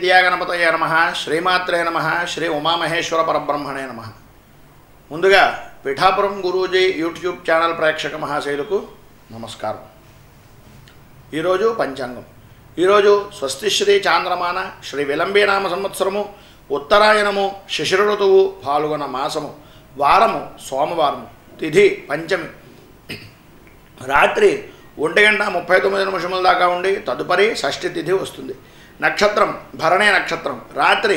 విద్యాగణపతయే నమః శ్రీమాత్రే నమః శ్రీ ఉమామహేశ్వర పరబ్రహ్మణే నమః. ముందుగా పిఠాపురం గురూజీ యూట్యూబ్ ఛానల్ ప్రేక్షక మహాశైలకు నమస్కారం. ఈరోజు పంచాంగం. ఈరోజు స్వస్తిశ్రీ చాంద్రమాన శ్రీ విలంబీనామ సంవత్సరము ఉత్తరాయణము శిశిర ఋతువు పాల్గొన మాసము వారము సోమవారము తిథి పంచమి రాత్రి 1:39 దాకా ఉండి తదుపరి షష్ఠి తిథి వస్తుంది. నక్షత్రం భరణి నక్షత్రం రాత్రి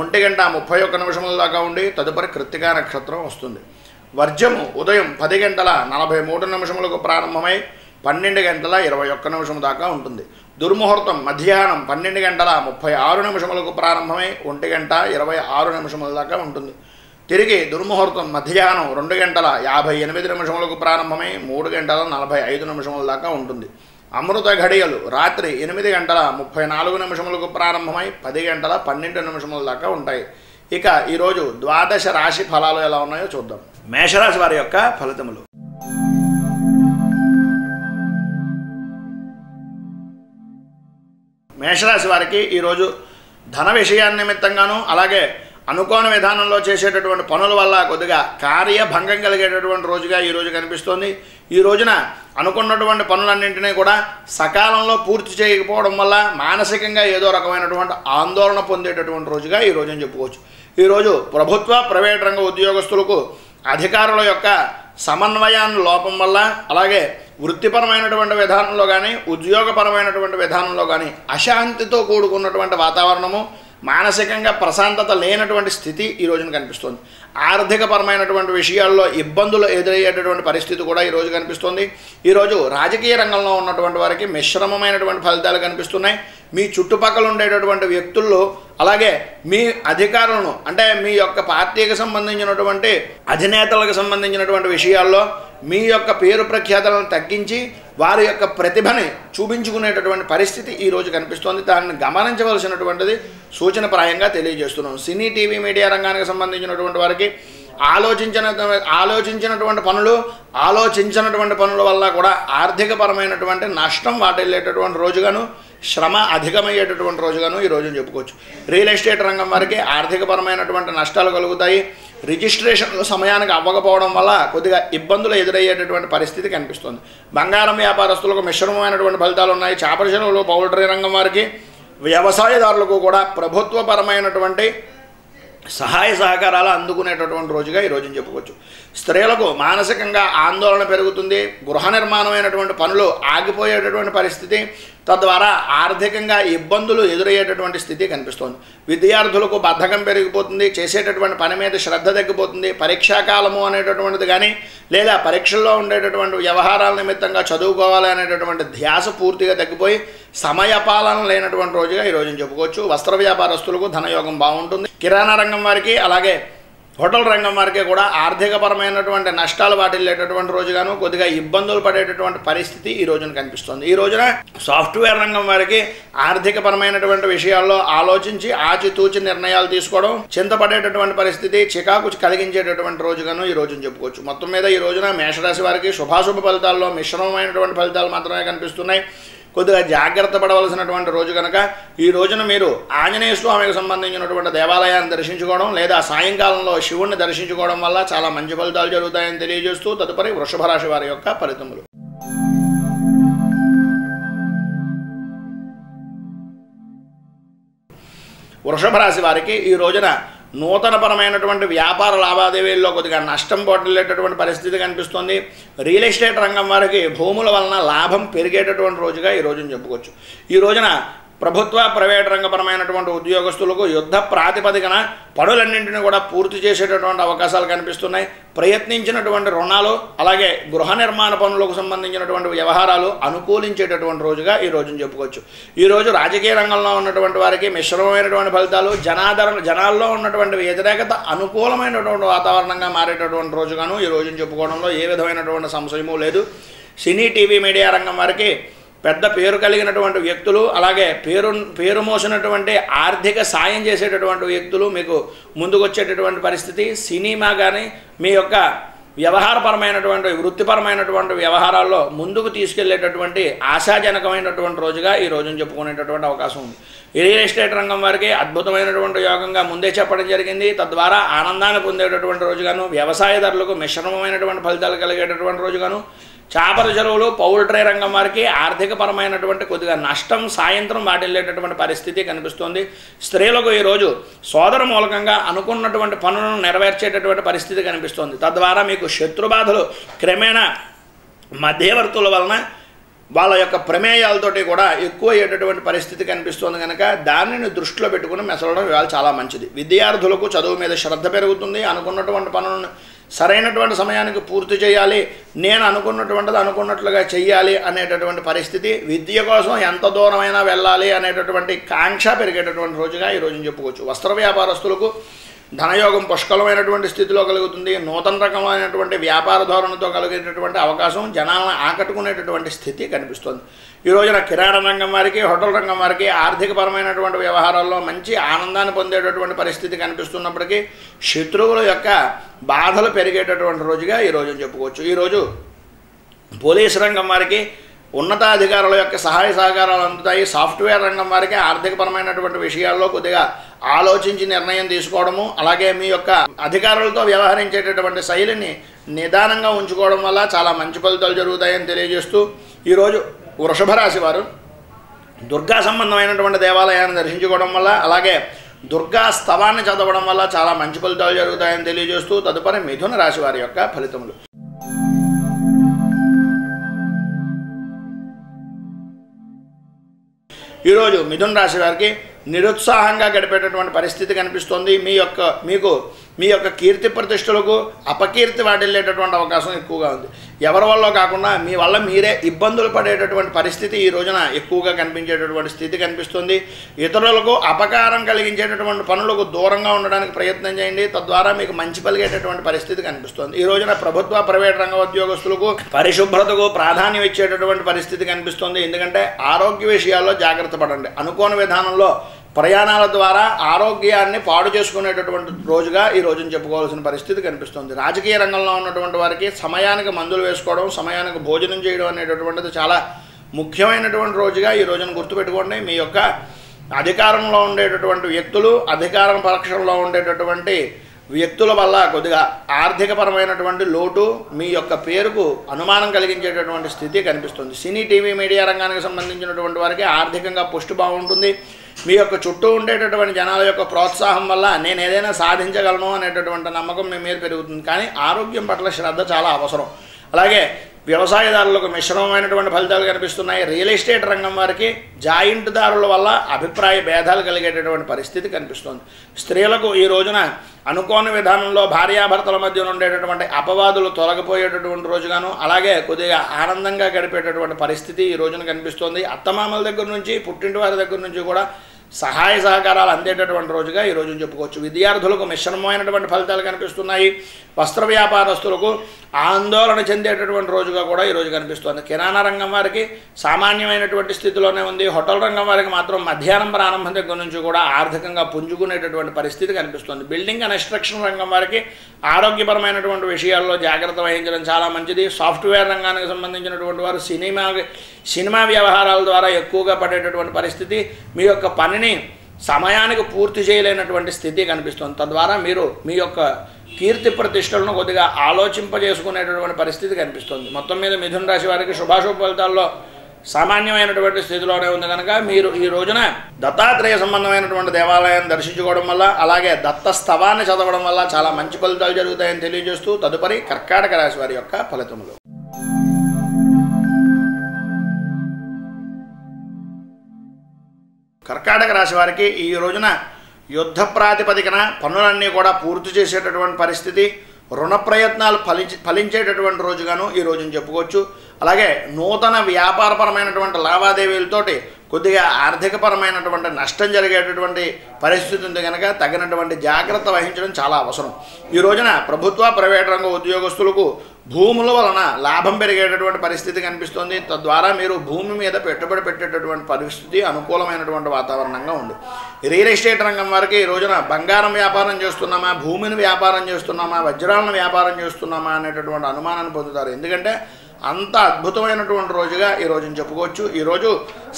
1:31 దాకా ఉండి తదుపరి కృత్తికా నక్షత్రం వస్తుంది. వర్జము ఉదయం 10:43 ప్రారంభమై 12:21 దాకా ఉంటుంది. దుర్ముహూర్తం మధ్యాహ్నం 12:36 ప్రారంభమై 1:26 దాకా ఉంటుంది. తిరిగి దుర్ముహూర్తం మధ్యాహ్నం 2:58 ప్రారంభమై 3:45 దాకా ఉంటుంది. అమృత ఘడియలు రాత్రి 8:34 ప్రారంభమై 10:12 దాకా ఉంటాయి. ఇక ఈరోజు ద్వాదశ రాశి ఫలాలు ఎలా ఉన్నాయో చూద్దాం. మేషరాశి వారి యొక్క ఫలితములు. మేషరాశి వారికి ఈరోజు ధన విషయాన్ని నిమిత్తంగాను అలాగే అనుకోని విధానంలో చేసేటటువంటి పనుల వల్ల కొద్దిగా కార్యభంగం కలిగేటటువంటి రోజుగా ఈరోజు కనిపిస్తోంది. ఈ రోజున అనుకున్నటువంటి పనులన్నింటినీ కూడా సకాలంలో పూర్తి చేయకపోవడం వల్ల మానసికంగా ఏదో రకమైనటువంటి ఆందోళన పొందేటటువంటి రోజుగా ఈరోజు అని చెప్పుకోవచ్చు. ఈరోజు ప్రభుత్వ ప్రైవేట్ రంగ ఉద్యోగస్తులకు అధికారుల యొక్క సమన్వయాన్ని లోపం వల్ల అలాగే వృత్తిపరమైనటువంటి విధానంలో కానీ ఉద్యోగపరమైనటువంటి విధానంలో కానీ అశాంతితో కూడుకున్నటువంటి వాతావరణము మానసికంగా ప్రశాంతత లేనటువంటి స్థితి ఈ రోజున కనిపిస్తుంది. ఆర్థికపరమైనటువంటి విషయాల్లో ఇబ్బందులు ఎదురయ్యేటటువంటి పరిస్థితి కూడా ఈరోజు కనిపిస్తుంది. ఈరోజు రాజకీయ రంగంలో ఉన్నటువంటి వారికి మిశ్రమమైనటువంటి ఫలితాలు కనిపిస్తున్నాయి. మీ చుట్టుపక్కల ఉండేటటువంటి వ్యక్తుల్లో అలాగే మీ అధికారులను అంటే మీ యొక్క పార్టీకి సంబంధించినటువంటి అధినేతలకు సంబంధించినటువంటి విషయాల్లో మీ యొక్క పేరు ప్రఖ్యాతలను తగ్గించి వారి యొక్క ప్రతిభని చూపించుకునేటటువంటి పరిస్థితి ఈరోజు కనిపిస్తోంది. దాన్ని గమనించవలసినటువంటిది సూచనప్రాయంగా తెలియజేస్తున్నాం. సినీ టీవీ మీడియా రంగానికి సంబంధించినటువంటి వారికి ఆలోచించినటువంటి పనుల వల్ల కూడా ఆర్థికపరమైనటువంటి నష్టం వాటిల్లేటటువంటి రోజుగాను శ్రమ అధికమయ్యేటటువంటి రోజుగాను ఈరోజు చెప్పుకోవచ్చు. రియల్ ఎస్టేట్ రంగం వారికి ఆర్థికపరమైనటువంటి నష్టాలు కలుగుతాయి. రిజిస్ట్రేషన్లు సమయానికి అవ్వకపోవడం వల్ల కొద్దిగా ఇబ్బందులు ఎదురయ్యేటటువంటి పరిస్థితి కనిపిస్తుంది. బంగారం వ్యాపారస్తులకు మిశ్రమమైనటువంటి ఫలితాలు ఉన్నాయి. చేపల చెరువులు పౌల్ట్రీ రంగం వారికి వ్యవసాయదారులకు కూడా ప్రభుత్వపరమైనటువంటి సహాయ సహకారాలు అందుకునేటటువంటి రోజుగా ఈరోజు చెప్పుకోవచ్చు. స్త్రీలకు మానసికంగా ఆందోళన పెరుగుతుంది. గృహ నిర్మాణమైనటువంటి పనులు ఆగిపోయేటటువంటి పరిస్థితి, తద్వారా ఆర్థికంగా ఇబ్బందులు ఎదురయ్యేటటువంటి స్థితి కనిపిస్తోంది. విద్యార్థులకు బద్ధకం పెరిగిపోతుంది. చేసేటటువంటి పని మీద శ్రద్ధ తగ్గిపోతుంది. పరీక్షాకాలము అనేటటువంటిది కానీ లేదా పరీక్షల్లో ఉండేటటువంటి వ్యవహారాల నిమిత్తంగా చదువుకోవాలి అనేటటువంటి ధ్యాస పూర్తిగా తగ్గిపోయి సమయపాలన లేనటువంటి రోజుగా ఈరోజు చెప్పుకోవచ్చు. వస్త్ర వ్యాపారస్తులకు ధనయోగం బాగుంటుంది. కిరాణా రంగం వారికి అలాగే హోటల్ రంగం వారికి కూడా ఆర్థికపరమైనటువంటి నష్టాలు వాటిల్లేటటువంటి రోజుగాను కొద్దిగా ఇబ్బందులు పడేటటువంటి పరిస్థితి ఈ రోజున కనిపిస్తుంది. ఈ రోజున సాఫ్ట్వేర్ రంగం వారికి ఆర్థికపరమైనటువంటి విషయాల్లో ఆలోచించి ఆచితూచి నిర్ణయాలు తీసుకోవడం, చింతపడేటటువంటి పరిస్థితి, చికాకు కలిగించేటటువంటి రోజుగాను ఈ రోజున చెప్పుకోవచ్చు. మొత్తం మీద ఈ రోజున మేషరాశి వారికి శుభాశుభ ఫలితాల్లో మిశ్రమమైనటువంటి ఫలితాలు మాత్రమే కనిపిస్తున్నాయి. కొద్దిగా జాగ్రత్త పడవలసినటువంటి రోజు కనుక ఈ రోజున మీరు ఆంజనేయ స్వామికి సంబంధించినటువంటి దేవాలయాన్ని దర్శించుకోవడం లేదా సాయంకాలంలో శివుణ్ణి దర్శించుకోవడం వల్ల చాలా మంచి ఫలితాలు జరుగుతాయని తెలియజేస్తూ తదుపరి వృషభ రాశి వారి యొక్క ఫలితములు. వృషభ రాశి వారికి ఈ రోజున నూతనపరమైనటువంటి వ్యాపార లావాదేవీల్లో కొద్దిగా నష్టం పోటలేటటువంటి పరిస్థితి కనిపిస్తుంది. రియల్ ఎస్టేట్ రంగం వారికి భూముల వలన లాభం పెరిగేటటువంటి రోజుగా ఈ రోజున చెప్పుకోవచ్చు. ఈ రోజున ప్రభుత్వ ప్రైవేట్ రంగపరమైనటువంటి ఉద్యోగస్తులకు యుద్ధ ప్రాతిపదికన పనులన్నింటినీ కూడా పూర్తి చేసేటటువంటి అవకాశాలు కనిపిస్తున్నాయి. ప్రయత్నించినటువంటి రుణాలు అలాగే గృహ నిర్మాణ పనులకు సంబంధించినటువంటి వ్యవహారాలు అనుకూలించేటటువంటి రోజుగా ఈ రోజున చెప్పుకోవచ్చు. ఈరోజు రాజకీయ రంగంలో ఉన్నటువంటి వారికి మిశ్రమమైనటువంటి ఫలితాలు, జనాల్లో ఉన్నటువంటి వ్యతిరేకత అనుకూలమైనటువంటి వాతావరణంగా మారేటటువంటి రోజుగాను ఈ రోజున చెప్పుకోవడంలో ఏ విధమైనటువంటి సంశయము లేదు. సినీ టీవీ మీడియా రంగం వారికి పెద్ద పేరు కలిగినటువంటి వ్యక్తులు అలాగే పేరు మోసినటువంటి ఆర్థిక సాయం చేసేటటువంటి వ్యక్తులు మీకు ముందుకు వచ్చేటటువంటి పరిస్థితి. సినిమా కానీ మీ యొక్క వ్యవహారపరమైనటువంటి వృత్తిపరమైనటువంటి వ్యవహారాల్లో ముందుకు తీసుకెళ్లేటటువంటి ఆశాజనకమైనటువంటి రోజుగా ఈ రోజును చెప్పుకునేటటువంటి అవకాశం ఉంది. రియల్ ఎస్టేట్ రంగం వారికి అద్భుతమైనటువంటి యోగంగా ముందే చెప్పడం జరిగింది. తద్వారా ఆనందాన్ని పొందేటటువంటి రోజుగాను, వ్యవసాయదారులకు మిశ్రమమైనటువంటి ఫలితాలు కలిగేటటువంటి రోజుగాను, చేపల చెరువులు పౌల్ట్రీ రంగం వారికి ఆర్థికపరమైనటువంటి కొద్దిగా నష్టం సాయంత్రం వాటిల్లేటటువంటి పరిస్థితి కనిపిస్తుంది. స్త్రీలకు ఈరోజు సోదర మూలకంగా అనుకున్నటువంటి పనులను నెరవేర్చేటటువంటి పరిస్థితి కనిపిస్తుంది. తద్వారా మీకు శత్రుబాధలు క్రమేణా మధ్యవర్తుల వలన వాళ్ళ యొక్క ప్రమేయాలతోటి కూడా ఎక్కువ అయ్యేటటువంటి పరిస్థితి కనిపిస్తుంది. కనుక దానిని దృష్టిలో పెట్టుకుని మెసలడం ఇవాళ చాలా మంచిది. విద్యార్థులకు చదువు మీద శ్రద్ధ పెరుగుతుంది. అనుకున్నటువంటి పనులను సరైనటువంటి సమయానికి పూర్తి చేయాలి, నేను అనుకున్నటువంటిది అనుకున్నట్లుగా చెయ్యాలి అనేటటువంటి పరిస్థితి, విద్య కోసం ఎంత దూరమైనా వెళ్ళాలి అనేటటువంటి కాంక్ష పెరిగేటటువంటి రోజుగా ఈ రోజున చెప్పుకోవచ్చు. వస్త్ర వ్యాపారస్తులకు ధనయోగం పుష్కలమైనటువంటి స్థితిలో కలుగుతుంది. నూతన రకమైనటువంటి వ్యాపార ధోరణితో కలిగేటటువంటి అవకాశం జనాలను ఆకట్టుకునేటటువంటి స్థితి కనిపిస్తుంది. ఈ రోజున కిరాణా రంగం వారికి, హోటల్ రంగం వారికి ఆర్థికపరమైనటువంటి వ్యవహారాల్లో మంచి ఆనందాన్ని పొందేటటువంటి పరిస్థితి కనిపిస్తున్నప్పటికీ శత్రువుల యొక్క బాధలు పెరిగేటటువంటి రోజుగా ఈ రోజున చెప్పుకోవచ్చు. ఈరోజు పోలీసు రంగం వారికి ఉన్నతాధికారుల యొక్క సహాయ సహకారాలు అందుతాయి. సాఫ్ట్వేర్ రంగం వారికి ఆర్థికపరమైనటువంటి విషయాల్లో కొద్దిగా ఆలోచించి నిర్ణయం తీసుకోవడము, అలాగే మీ యొక్క అధికారులతో వ్యవహరించేటటువంటి శైలిని నిదానంగా ఉంచుకోవడం వల్ల చాలా మంచి ఫలితాలు జరుగుతాయని తెలియజేస్తూ ఈరోజు వృషభ రాశి వారు దుర్గా సంబంధమైనటువంటి దేవాలయాన్ని దర్శించుకోవడం వల్ల, అలాగే దుర్గా స్తవాన్ని చదవడం వల్ల చాలా మంచి ఫలితాలు జరుగుతాయని తెలియజేస్తూ తదుపరి మిథున రాశి వారి యొక్క ఫలితములు. ఈరోజు మిథున రాశి వారికి నిరుత్సాహంగా గడిపేటటువంటి పరిస్థితి కనిపిస్తుంది. మీ యొక్క కీర్తి ప్రతిష్టలకు అపకీర్తి వాటిల్లేటటువంటి అవకాశం ఎక్కువగా ఉంది. ఎవరి వల్ల కాకుండా మీ వల్ల మీరే ఇబ్బందులు పడేటటువంటి పరిస్థితి ఈ రోజున ఎక్కువగా కనిపించేటటువంటి స్థితి కనిపిస్తుంది. ఇతరులకు అపకారం కలిగించేటటువంటి పనులకు దూరంగా ఉండడానికి ప్రయత్నం చేయండి. తద్వారా మీకు మంచి కలిగేటటువంటి పరిస్థితి కనిపిస్తుంది. ఈ రోజున ప్రభుత్వ ప్రైవేట్ రంగ ఉద్యోగస్తులకు పరిశుభ్రతకు ప్రాధాన్యం ఇచ్చేటటువంటి పరిస్థితి కనిపిస్తుంది. ఎందుకంటే ఆరోగ్య విషయాల్లో జాగ్రత్త పడండి. అనుకోని విధానంలో ప్రయాణాల ద్వారా ఆరోగ్యాన్ని పాడు చేసుకునేటటువంటి రోజుగా ఈ రోజున చెప్పుకోవాల్సిన పరిస్థితి కనిపిస్తుంది. రాజకీయ రంగంలో ఉన్నటువంటి వారికి సమయానికి మందులు వేసుకోవడం, సమయానికి భోజనం చేయడం అనేటటువంటిది చాలా ముఖ్యమైనటువంటి రోజుగా ఈ రోజున గుర్తుపెట్టుకోండి. మీ యొక్క అధికారంలో ఉండేటటువంటి వ్యక్తులు, అధికారం పక్షంలో ఉండేటటువంటి వ్యక్తుల వల్ల కొద్దిగా ఆర్థికపరమైనటువంటి లోటు, మీ యొక్క పేరుకు అనుమానం కలిగించేటటువంటి స్థితి కనిపిస్తుంది. సినీ టీవీ మీడియా రంగానికి సంబంధించినటువంటి వారికి ఆర్థికంగా పుష్టి బాగుంటుంది. మీ యొక్క చుట్టూ ఉండేటటువంటి జనాల యొక్క ప్రోత్సాహం వల్ల నేను ఏదైనా సాధించగలను అనేటటువంటి నమ్మకం మీ మీద పెరుగుతుంది. కానీ ఆరోగ్యం పట్ల శ్రద్ధ చాలా అవసరం. అలాగే వ్యవసాయదారులకు మిశ్రమమైనటువంటి ఫలితాలు కనిపిస్తున్నాయి. రియల్ ఎస్టేట్ రంగం వారికి జాయింట్ దారుల వల్ల అభిప్రాయ భేదాలు కలిగేటటువంటి పరిస్థితి కనిపిస్తుంది. స్త్రీలకు ఈ రోజున అనుకోని విధానంలో భార్యాభర్తల మధ్య ఉండేటటువంటి అపవాదులు తొలగిపోయేటటువంటి రోజుగాను, అలాగే కొద్దిగా ఆనందంగా గడిపేటటువంటి పరిస్థితి ఈ రోజున కనిపిస్తుంది. అత్తమామల దగ్గర నుంచి, పుట్టింటి వారి దగ్గర నుంచి కూడా సహాయ సహకారాలు అందేటటువంటి రోజుగా ఈ రోజున చెప్పుకోవచ్చు. విద్యార్థులకు మిశ్రమమైనటువంటి ఫలితాలు కనిపిస్తున్నాయి. వస్త్ర వ్యాపారస్తులకు ఆందోళన చెందేటటువంటి రోజుగా కూడా ఈరోజు కనిపిస్తుంది. కిరాణా రంగం వారికి సామాన్యమైనటువంటి స్థితిలోనే ఉంది. హోటల్ రంగం వారికి మాత్రం మధ్యాహ్నం ప్రారంభం దగ్గర నుంచి కూడా ఆర్థికంగా పుంజుకునేటటువంటి పరిస్థితి కనిపిస్తుంది. బిల్డింగ్ అండ్ కన్స్ట్రక్షన్ రంగం వారికి ఆరోగ్యపరమైనటువంటి విషయాల్లో జాగ్రత్త వహించడం చాలా మంచిది. సాఫ్ట్వేర్ రంగానికి సంబంధించినటువంటి వారు సినిమా వ్యవహారాల ద్వారా ఎక్కువగా పడేటటువంటి పరిస్థితి, మీ యొక్క పనిని సమయానికి పూర్తి చేయలేనటువంటి స్థితి కనిపిస్తుంది. తద్వారా మీరు మీ యొక్క కీర్తి ప్రతిష్టలను కొద్దిగా ఆలోచింపజేసుకునేటటువంటి పరిస్థితి కనిపిస్తుంది. మొత్తం మీద మిథున రాశి వారికి శుభాశుభ ఫలితాల్లో సామాన్యమైనటువంటి స్థితిలోనే ఉంది కనుక మీరు ఈ రోజున దత్తాత్రేయ సంబంధమైనటువంటి దేవాలయాన్ని దర్శించుకోవడం వల్ల, అలాగే దత్త స్తవాన్ని చదవడం వల్ల చాలా మంచి ఫలితాలు జరుగుతాయని తెలియజేస్తూ తదుపరి కర్కాటక రాశి వారి యొక్క ఫలితములు. కర్కాటక రాశి వారికి ఈ రోజున యుద్ధ ప్రాతిపదికన పనులన్నీ కూడా పూర్తి చేసేటటువంటి పరిస్థితి, రుణ ప్రయత్నాలు ఫలించేటటువంటి రోజుగాను ఈ రోజున చెప్పుకోవచ్చు. అలాగే నూతన వ్యాపారపరమైనటువంటి లావాదేవీలతోటి కొద్దిగా ఆర్థికపరమైనటువంటి నష్టం జరిగేటటువంటి పరిస్థితి ఉంది కనుక తగినటువంటి జాగ్రత్త వహించడం చాలా అవసరం. ఈ రోజున ప్రభుత్వ ప్రైవేట్ రంగ ఉద్యోగస్తులకు భూముల వలన లాభం పెరిగేటటువంటి పరిస్థితి కనిపిస్తుంది. తద్వారా మీరు భూమి మీద పెట్టుబడి పెట్టేటటువంటి పరిస్థితి అనుకూలమైనటువంటి వాతావరణంగా ఉంది. రియల్ ఎస్టేట్ రంగం వారికి ఈ రోజున బంగారం వ్యాపారం చేస్తున్నామా, భూమిని వ్యాపారం చేస్తున్నామా, వజ్రాలను వ్యాపారం చేస్తున్నామా అనేటటువంటి అనుమానాన్ని పొందుతారు. ఎందుకంటే అంత అద్భుతమైనటువంటి రోజుగా ఈ రోజుని చెప్పుకోవచ్చు. ఈరోజు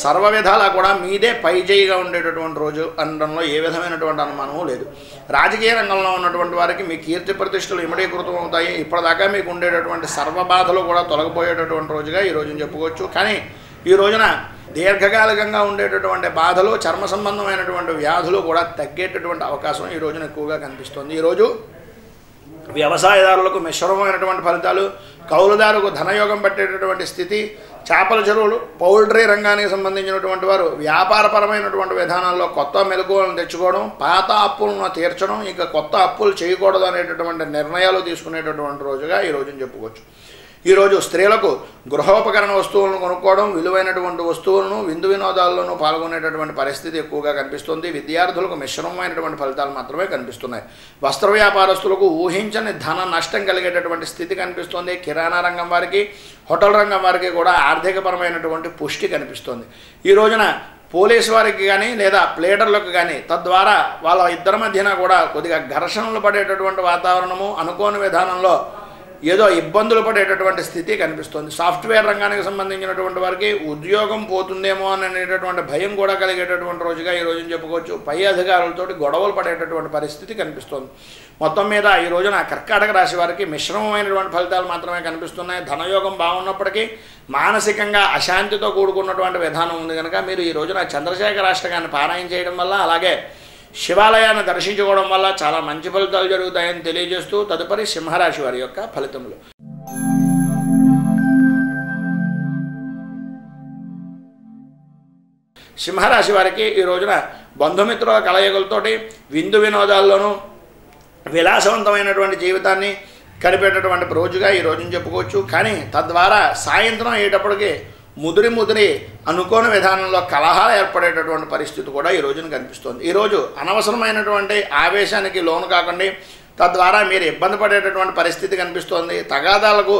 సర్వ విధాలా కూడా మీదే పైచేయిగా ఉండేటటువంటి రోజు అనడంలో ఏ విధమైనటువంటి అనుమానము లేదు. రాజకీయ రంగంలో ఉన్నటువంటి వారికి మీ కీర్తి ప్రతిష్టలు ఇమడీకృతం అవుతాయి. ఇప్పటిదాకా మీకు ఉండేటటువంటి సర్వ బాధలు కూడా తొలగిపోయేటటువంటి రోజుగా ఈ రోజుని చెప్పుకోవచ్చు. కానీ ఈ రోజున దీర్ఘకాలికంగా ఉండేటటువంటి బాధలు, చర్మ సంబంధమైనటువంటి వ్యాధులు కూడా తగ్గేటటువంటి అవకాశం ఈ రోజున ఎక్కువగా కనిపిస్తుంది. ఈరోజు వ్యవసాయదారులకు మిశ్రమమైనటువంటి ఫలితాలు, కౌలుదారుకు ధనయోగం పట్టేటటువంటి స్థితి, చేపల చెరువులు, పౌల్ట్రీ రంగానికి సంబంధించినటువంటి వారు వ్యాపారపరమైనటువంటి విధానాల్లో కొత్త మెలకువలను తెచ్చుకోవడం, పాత అప్పులను తీర్చడం, ఇంకా కొత్త అప్పులు చేయకూడదు అనేటటువంటి నిర్ణయాలు తీసుకునేటటువంటి రోజుగా ఈ రోజుని చెప్పుకోవచ్చు. ఈరోజు స్త్రీలకు గృహోపకరణ వస్తువులను కొనుక్కోవడం, విలువైనటువంటి వస్తువులను విందు వినోదాల్లోనూ పాల్గొనేటటువంటి పరిస్థితి ఎక్కువగా కనిపిస్తుంది. విద్యార్థులకు మిశ్రమమైనటువంటి ఫలితాలు మాత్రమే కనిపిస్తున్నాయి. వస్త్ర వ్యాపారస్తులకు ఊహించని ధన నష్టం కలిగేటటువంటి స్థితి కనిపిస్తుంది. కిరాణా రంగం వారికి, హోటల్ రంగం వారికి కూడా ఆర్థికపరమైనటువంటి పుష్టి కనిపిస్తుంది. ఈ రోజున పోలీసు వారికి కానీ లేదా ప్లేడర్లకు కానీ తద్వారా వాళ్ళ ఇద్దరి మధ్యన కూడా కొద్దిగా ఘర్షణలు పడేటటువంటి వాతావరణము, అనుకోని విధానంలో ఏదో ఇబ్బందులు పడేటటువంటి స్థితి కనిపిస్తుంది. సాఫ్ట్వేర్ రంగానికి సంబంధించినటువంటి వారికి ఉద్యోగం పోతుందేమో అనేటటువంటి భయం కూడా కలిగేటటువంటి రోజుగా ఈ రోజున చెప్పుకోవచ్చు. పై అధికారులతోటి గొడవలు పడేటటువంటి పరిస్థితి కనిపిస్తుంది. మొత్తం మీద ఈ రోజున కర్కాటక రాశి వారికి మిశ్రమమైనటువంటి ఫలితాలు మాత్రమే కనిపిస్తున్నాయి. ధనయోగం బాగున్నప్పటికీ మానసికంగా అశాంతితో కూడుకున్నటువంటి విధానం ఉంది కనుక మీరు ఈ రోజున చంద్రశేఖర అష్టకాన్ని పారాయణ చేయడం వల్ల, అలాగే శివాలయాన్ని దర్శించుకోవడం వల్ల చాలా మంచి ఫలితాలు జరుగుతాయని తెలియజేస్తూ తదుపరి సింహరాశి వారి యొక్క ఫలితములు. సింహరాశి వారికి ఈ రోజున బంధుమిత్రుల కలయికలతోటి విందు వినోదాల్లోనూ విలాసవంతమైనటువంటి జీవితాన్ని గడిపేటటువంటి రోజుగా ఈ రోజుని చెప్పుకోవచ్చు. కానీ తద్వారా సాయంత్రం అయ్యేటప్పటికి ముదిరి అనుకోని విధానంలో కలహాలు ఏర్పడేటటువంటి పరిస్థితి కూడా ఈ రోజున కనిపిస్తుంది. ఈరోజు అనవసరమైనటువంటి ఆవేశానికి లోను కాకండి. తద్వారా మీరు ఇబ్బంది పడేటటువంటి పరిస్థితి కనిపిస్తోంది. తగాదాలకు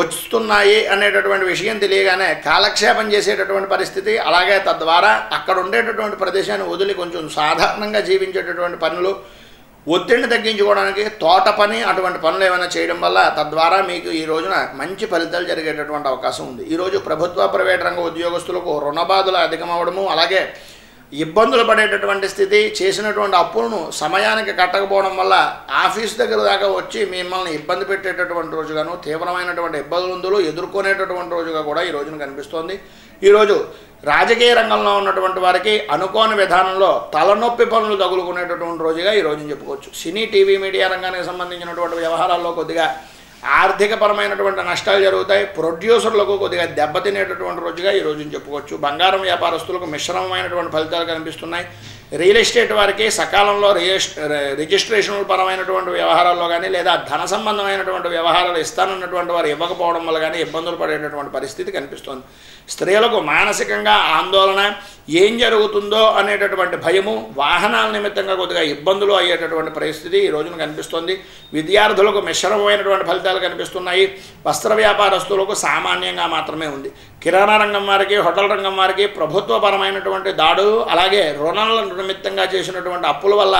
వస్తున్నాయి అనేటటువంటి విషయం తెలియగానే కాలక్షేపం చేసేటటువంటి పరిస్థితి, అలాగే తద్వారా అక్కడ ఉండేటటువంటి ప్రదేశాన్ని వదిలి కొంచెం సాధారణంగా జీవించేటటువంటి పనులు, ఒత్తిడిని తగ్గించుకోవడానికి తోట పని అటువంటి పనులు ఏమైనా చేయడం వల్ల తద్వారా మీకు ఈ రోజున మంచి ఫలితాలు జరిగేటటువంటి అవకాశం ఉంది. ఈరోజు ప్రభుత్వ ప్రైవేట్ రంగ ఉద్యోగస్తులకు రుణబాధలు అధికమవడము, అలాగే ఇబ్బందులు పడేటటువంటి స్థితి, చేసినటువంటి అప్పులను సమయానికి కట్టకపోవడం వల్ల ఆఫీస్ దగ్గర దాకా వచ్చి మిమ్మల్ని ఇబ్బంది పెట్టేటటువంటి రోజుగాను, తీవ్రమైనటువంటి ఇబ్బందులు ఎదుర్కొనేటటువంటి రోజుగా కూడా ఈ రోజున కనిపిస్తోంది. ఈరోజు రాజకీయ రంగంలో ఉన్నటువంటి వారికి అనుకోని విధానంలో తలనొప్పి పనులు తగులుకునేటటువంటి రోజుగా ఈ రోజున చెప్పుకోవచ్చు. సినీ, టీవీ, మీడియా రంగానికి సంబంధించినటువంటి వ్యవహారాల్లో కొద్దిగా ఆర్థికపరమైనటువంటి నష్టాలు జరుగుతాయి. ప్రొడ్యూసర్లకు కొద్దిగా దెబ్బతినేటటువంటి రోజుగా ఈ రోజున చెప్పుకోవచ్చు. బంగారం వ్యాపారస్తులకు మిశ్రమమైనటువంటి ఫలితాలు కనిపిస్తున్నాయి. రియల్ ఎస్టేట్ వారికి సకాలంలో రిజిస్ట్రేషన్ల పరమైనటువంటి వ్యవహారాల్లో కానీ లేదా ధన సంబంధమైనటువంటి వ్యవహారాలు ఇస్తానన్నటువంటి వారు ఇవ్వకపోవడం వల్ల కానీ ఇబ్బందులు పడేటటువంటి పరిస్థితి కనిపిస్తుంది. స్త్రీలకు మానసికంగా ఆందోళన, ఏం జరుగుతుందో అనేటటువంటి భయము, వాహనాల నిమిత్తంగా కొద్దిగా ఇబ్బందులు అయ్యేటటువంటి పరిస్థితి ఈ రోజున కనిపిస్తుంది. విద్యార్థులకు మిశ్రమమైనటువంటి ఫలితాలు కనిపిస్తున్నాయి. వస్త్ర వ్యాపారస్తులకు సామాన్యంగా మాత్రమే ఉంది. కిరాణా రంగం వారికి, హోటల్ రంగం వారికి ప్రభుత్వపరమైనటువంటి దాడులు, అలాగే రుణాల నిమిత్తంగా చేసినటువంటి అప్పుల వల్ల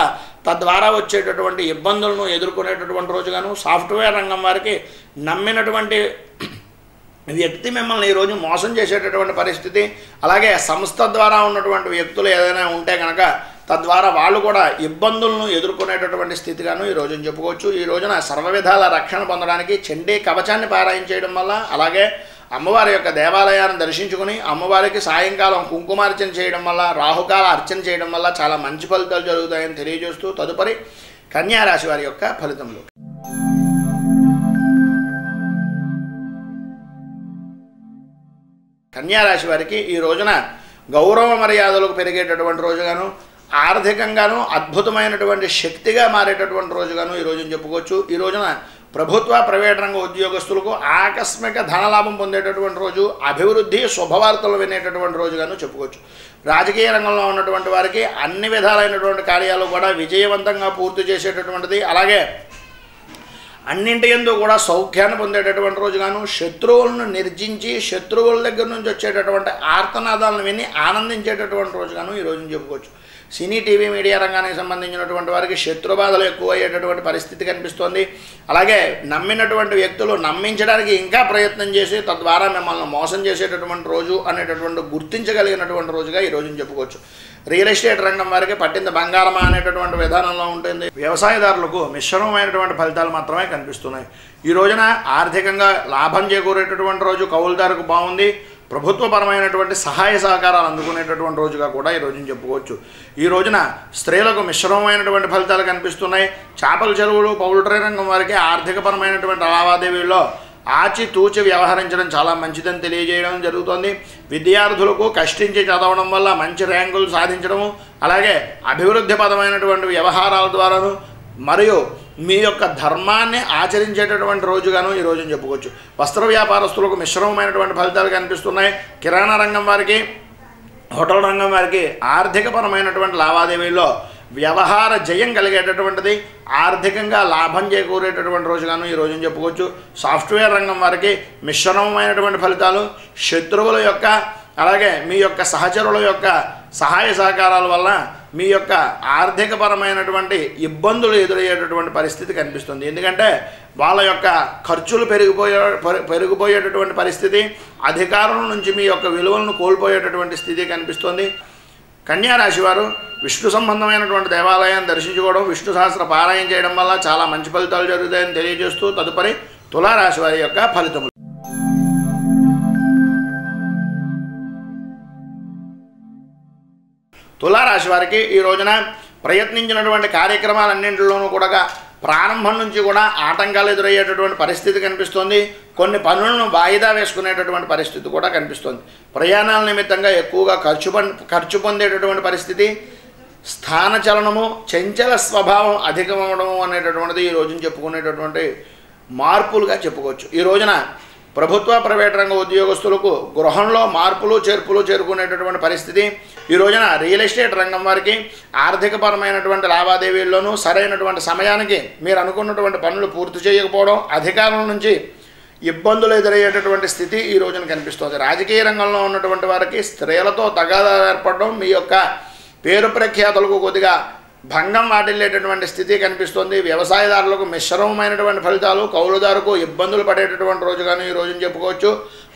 తద్వారా వచ్చేటటువంటి ఇబ్బందులను ఎదుర్కొనేటటువంటి రోజుగాను, సాఫ్ట్వేర్ రంగం వారికి నమ్మినటువంటి వ్యక్తి మిమ్మల్ని ఈరోజు మోసం చేసేటటువంటి పరిస్థితి, అలాగే సంస్థ ద్వారా ఉన్నటువంటి వ్యక్తులు ఏదైనా ఉంటే కనుక తద్వారా వాళ్ళు కూడా ఇబ్బందులను ఎదుర్కొనేటటువంటి స్థితిగాను ఈ రోజున చెప్పుకోవచ్చు. ఈ రోజున సర్వ విధాల రక్షణ పొందడానికి చండీ కవచాన్ని పారాయణ చేయడం వల్ల, అలాగే అమ్మవారి యొక్క దేవాలయాన్ని దర్శించుకుని అమ్మవారికి సాయంకాలం కుంకుమార్చన చేయడం వల్ల, రాహుకాల అర్చన చేయడం వల్ల చాలా మంచి ఫలితాలు జరుగుతాయని తెలియజేస్తూ తదుపరి కన్యారాశి వారి యొక్క ఫలితములు. కన్యారాశి వారికి ఈ రోజున గౌరవ మర్యాదలకు పెరిగేటటువంటి రోజుగాను, ఆర్థికంగాను అద్భుతమైనటువంటి శక్తిగా మారేటటువంటి రోజుగాను ఈ రోజున చెప్పుకోవచ్చు. ఈ రోజున ప్రభుత్వ ప్రైవేట్ రంగ ఉద్యోగస్తులకు ఆకస్మిక ధనలాభం పొందేటటువంటి రోజు, అభివృద్ధి శుభవార్తలు వినేటటువంటి రోజుగాను చెప్పుకోవచ్చు. రాజకీయ రంగంలో ఉన్నటువంటి వారికి అన్ని విధాలైనటువంటి కార్యాలు కూడా విజయవంతంగా పూర్తి చేసేటటువంటిది, అలాగే అన్నింటి యందు కూడా సౌఖ్యాన్ని పొందేటటువంటి రోజుగాను, శత్రువులను నిర్జించి శత్రువుల దగ్గర నుంచి వచ్చేటటువంటి ఆర్తనాదాలను విని ఆనందించేటటువంటి రోజుగాను ఈ రోజున చెప్పుకోవచ్చు. సినీ టీవీ మీడియా రంగానికి సంబంధించినటువంటి వారికి శత్రుబాధలు ఎక్కువ అయ్యేటటువంటి పరిస్థితి కనిపిస్తోంది. అలాగే నమ్మినటువంటి వ్యక్తులు నమ్మించడానికి ఇంకా ప్రయత్నం చేసి తద్వారా మిమ్మల్ని మోసం చేసేటటువంటి రోజు అనేటటువంటి గుర్తించగలిగినటువంటి రోజుగా ఈ రోజున చెప్పుకోవచ్చు. రియల్ ఎస్టేట్ రంగం వారికి పట్టింది బంగారమా అనేటటువంటి విధానంలో ఉంటుంది. వ్యవసాయదారులకు మిశ్రమమైనటువంటి ఫలితాలు మాత్రమే కనిపిస్తున్నాయి. ఈ రోజున ఆర్థికంగా లాభం చేకూరేటటువంటి రోజు కౌలుదారుకు బాగుంది. ప్రభుత్వపరమైనటువంటి సహాయ సహకారాలు అందుకునేటటువంటి రోజుగా కూడా ఈ రోజున చెప్పుకోవచ్చు. ఈ రోజున స్త్రీలకు మిశ్రమమైనటువంటి ఫలితాలు కనిపిస్తున్నాయి. చేపల చెరువులు పౌల్ట్రీ రంగం వారికి ఆర్థికపరమైనటువంటి లావాదేవీల్లో ఆచితూచి వ్యవహరించడం చాలా మంచిదని తెలియజేయడం జరుగుతుంది. విద్యార్థులకు కష్టించి చదవడం వల్ల మంచి ర్యాంకులు సాధించడము, అలాగే అభివృద్ధి పదమైనటువంటి వ్యవహారాల ద్వారాను మరియు మీ యొక్క ధర్మాన్ని ఆచరించేటటువంటి రోజుగాను ఈ రోజున చెప్పుకోవచ్చు. వస్త్ర వ్యాపారస్తులకు మిశ్రమమైనటువంటి ఫలితాలు కనిపిస్తున్నాయి. కిరాణా రంగం వారికి, హోటల్ రంగం వారికి ఆర్థికపరమైనటువంటి లావాదేవీల్లో వ్యవహార జయం కలిగేటటువంటిది, ఆర్థికంగా లాభం చేకూరేటటువంటి రోజుగాను ఈ రోజున చెప్పుకోవచ్చు. సాఫ్ట్వేర్ రంగం వారికి మిశ్రమమైనటువంటి ఫలితాలు, శత్రువుల యొక్క అలాగే మీ యొక్క సహచరుల యొక్క సహాయ సహకారాల వల్ల మీ యొక్క ఆర్థికపరమైనటువంటి ఇబ్బందులు ఎదురయ్యేటటువంటి పరిస్థితి కనిపిస్తుంది. ఎందుకంటే వాళ్ళ యొక్క ఖర్చులు పెరిగిపోయేటటువంటి పరిస్థితి, అధికారుల నుంచి మీ యొక్క విలువలను కోల్పోయేటటువంటి స్థితి కనిపిస్తుంది. కన్యా రాశి వారు విష్ణు సంబంధమైనటువంటి దేవాలయాన్ని దర్శించుకోవడం, విష్ణు సహస్ర పారాయణ చేయడం వల్ల చాలా మంచి ఫలితాలు జరుగుతాయని తెలియజేస్తూ తదుపరి తులారాశి వారి యొక్క ఫలితములు. తులారాశి వారికి ఈ రోజున ప్రయత్నించినటువంటి కార్యక్రమాలన్నింటిలోనూ కూడా ప్రారంభం నుంచి కూడా ఆటంకాలు ఎదురయ్యేటటువంటి పరిస్థితి కనిపిస్తుంది. కొన్ని పనులను వాయిదా వేసుకునేటటువంటి పరిస్థితి కూడా కనిపిస్తుంది. ప్రయాణాల నిమిత్తంగా ఎక్కువగా ఖర్చు పొందేటటువంటి పరిస్థితి, స్థానచలనము, చంచల స్వభావం అధికమవడము అనేటటువంటిది ఈ రోజున చెప్పుకునేటటువంటి మార్పులుగా చెప్పుకోవచ్చు. ఈ రోజున ప్రభుత్వ ప్రైవేట్ రంగ ఉద్యోగస్తులకు గృహంలో మార్పులు చేర్పులు చేరుకునేటటువంటి పరిస్థితి. ఈ రోజున రియల్ ఎస్టేట్ రంగం వారికి ఆర్థికపరమైనటువంటి లావాదేవీల్లోనూ సరైనటువంటి సమయానికి మీరు అనుకున్నటువంటి పనులు పూర్తి చేయకపోవడం, అధికారుల నుంచి ఇబ్బందులు ఎదురయ్యేటటువంటి స్థితి ఈ రోజున కనిపిస్తుంది. రాజకీయ రంగంలో ఉన్నటువంటి వారికి స్త్రీలతో తగాదాలు ఏర్పడడం, మీ యొక్క పేరు ప్రఖ్యాతులకు కొద్దిగా భంగం వాటిల్లేటటువంటి స్థితి కనిపిస్తుంది. వ్యవసాయదారులకు మిశ్రమమైనటువంటి ఫలితాలు, కౌలుదారుకు ఇబ్బందులు పడేటటువంటి రోజుగాను ఈ రోజున చెప్పుకోవచ్చు.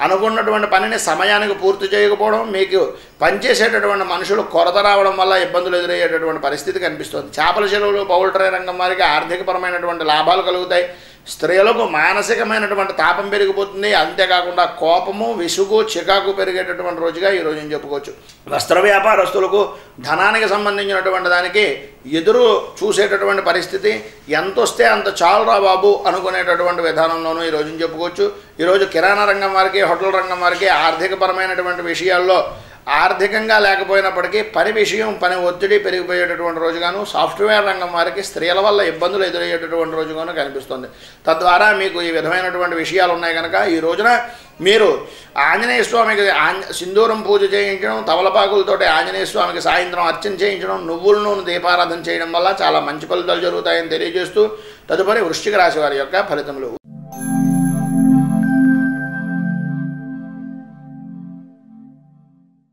అనుకున్నటువంటి పనిని సమయానికి పూర్తి చేయకపోవడం, మీకు పనిచేసేటటువంటి మనుషులు కొరత రావడం వల్ల ఇబ్బందులు ఎదురయ్యేటటువంటి పరిస్థితి కనిపిస్తుంది. చేపల చెరువులు పౌల్ట్రీ రంగం వారికి ఆర్థికపరమైనటువంటి లాభాలు కలుగుతాయి. స్త్రీలకు మానసికమైనటువంటి తాపం పెరిగిపోతుంది. అంతేకాకుండా కోపము, విసుగు, చికాకు పెరిగేటటువంటి రోజుగా ఈ రోజున చెప్పుకోవచ్చు. వస్త్ర వ్యాపారస్తులకు ధనానికి సంబంధించినటువంటి దానికి ఎదురు చూసేటటువంటి పరిస్థితి, ఎంత వస్తే అంత చాలురా బాబు అనుకునేటటువంటి విధానంలోనూ ఈ రోజున చెప్పుకోవచ్చు. ఈరోజు కిరాణా రంగం వారికి, హోటల్ రంగం వారికి ఆర్థికపరమైనటువంటి విషయాల్లో ఆర్థికంగా లేకపోయినప్పటికీ పని ఒత్తిడి పెరిగిపోయేటటువంటి రోజుగాను, సాఫ్ట్వేర్ రంగం వారికి స్త్రీల వల్ల ఇబ్బందులు ఎదురయ్యేటటువంటి రోజుగాను కనిపిస్తుంది. తద్వారా మీకు ఈ విధమైనటువంటి విషయాలు ఉన్నాయి కనుక ఈ రోజున మీరు ఆంజనేయ స్వామికి సింధూరం పూజ చేయించడం, తమలపాకులతోటి ఆంజనేయ స్వామికి సాయంత్రం అర్చన చేయించడం, నువ్వుల నూనె దీపారాధన చేయడం వల్ల చాలా మంచి ఫలితాలు జరుగుతాయని తెలియజేస్తూ తదుపరి వృశ్చిక రాశి వారి యొక్క ఫలితములు.